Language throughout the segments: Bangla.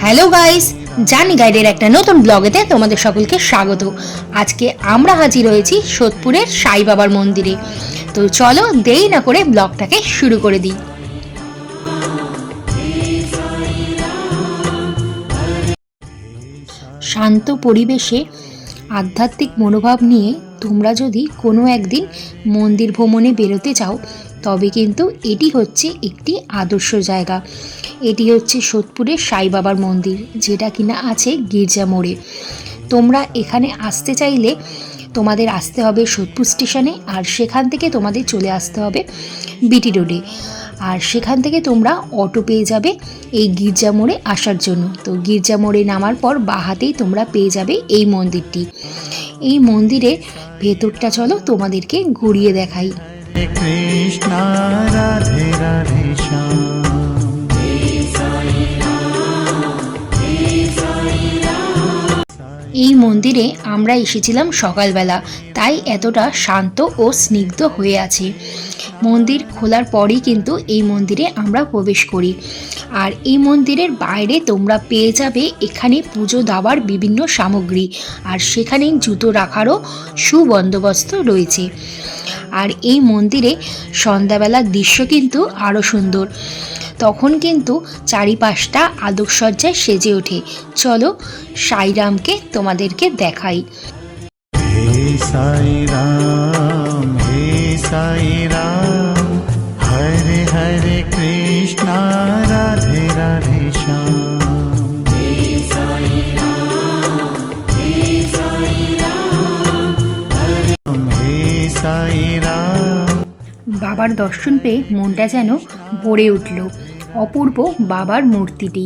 হ্যালো গাইস, জার্নি গাইডের একটা নতুন ব্লগেতে তোমাদের সকলকে স্বাগত। আজকে আমরা হাজির হয়েছি সোদপুরের সাই বাবার মন্দিরে। তো চলো দেরি না করে ব্লগটাকে শুরু করে দিই। শান্ত পরিবেশে আধ্যাত্মিক মনোভাব নিয়ে তোমরা যদি কোনো একদিন মন্দির ভ্রমণে বেরোতে চাও, তবে কিন্তু এটি হচ্ছে একটি আদর্শ জায়গা। এটি হচ্ছে সোদপুরের সাই বাবার মন্দির, যেটা কিনা আছে গির্জা মোড়ে। তোমরা এখানে আসতে চাইলে তোমাদের আসতে হবে সোদপুর স্টেশনে, আর সেখান থেকে তোমাদের চলে আসতে হবে বিটি রোডে। আর সেখান থেকে তোমরা অটো পেয়ে যাবে এই গির্জা মোড়ে আসার জন্য। তো গির্জা মোড়ে নামার পর বাঁ হাতেই তোমরা পেয়ে যাবে এই মন্দিরটি। এই মন্দিরের ভেতরটা চলো তোমাদেরকে ঘুরিয়ে দেখাই। কৃষ্ণ রাধে রাধে শ্যাম। এই মন্দিরে আমরা এসেছিলাম সকালবেলা, তাই এতটা শান্ত ও স্নিগ্ধ হয়ে আছে। মন্দির খোলার পরই কিন্তু এই মন্দিরে আমরা প্রবেশ করি। আর এই মন্দিরের বাইরে তোমরা পেয়ে যাবে এখানে পুজো দেওয়ার বিভিন্ন সামগ্রী, আর সেখানে জুতো রাখারও সুবন্দোবস্ত রয়েছে। আর এই মন্দিরে সন্ধ্যাবেলার দৃশ্য কিন্তু আরও সুন্দর। তখন কিন্তু চারিপাশটা আলোকসজ্জায় সেজে ওঠে। চলো সাইরামকে তোমাদেরকে দেখাই। হে সাই রাম, হে সাই রাম, হরে হরে কৃষ্ণ রাধে রাধে শ্যাম। বাবার দর্শন পেয়ে মনটা যেন ভরে উঠল। অপূর্ব বাবার মূর্তিটি।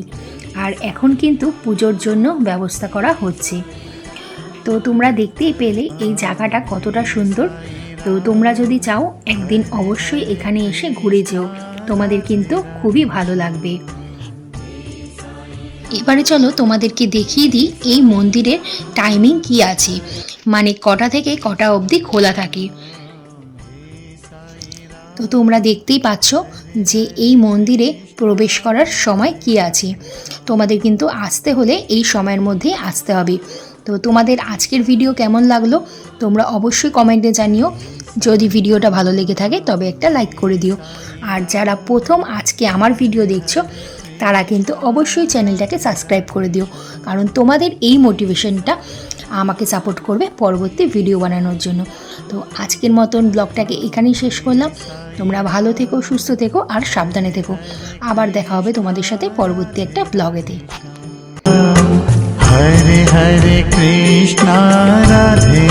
আর এখন কিন্তু পুজোর জন্য ব্যবস্থা করা হচ্ছে। তো তোমরা দেখতেই পেলে এই জায়গাটা কতটা সুন্দর। তো তোমরা যদি চাও একদিন অবশ্যই এখানে এসে ঘুরে যেও, তোমাদের কিন্তু খুবই ভালো লাগবে। এবারে চলো তোমাদেরকে দেখিয়ে দিই এই মন্দিরের টাইমিং কি আছে, মানে কটা থেকে কটা অবধি খোলা থাকে। তো তোমরা দেখতেই পাচ্ছ যে এই মন্দিরে প্রবেশ করার সময় কি আছে। তোমাদের কিন্তু আসতে হলে এই সময়ের মধ্যেই আসতে হবে। তো তোমাদের আজকের ভিডিও কেমন লাগলো তোমরা অবশ্যই কমেন্টে জানিও। যদি ভিডিওটা ভালো লেগে থাকে তবে একটা লাইক করে দিও। আর যারা প্রথম আজকে আমার ভিডিও দেখছো তারা কিন্তু অবশ্যই চ্যানেলটাকে সাবস্ক্রাইব করে দিও, কারণ তোমাদের এই মোটিভেশনটা আমাকে সাপোর্ট করবে পরবর্তী ভিডিও বানানোর জন্য। তো আজকের মতন ব্লগটাকে এখানেই শেষ করলাম। তোমরা ভালো থেকো, সুস্থ থেকো আর সাবধানে থেকো। আবার দেখা হবে তোমাদের সাথে পরবর্তী একটা ব্লগেতে। হরে হরে কৃষ্ণ রাধে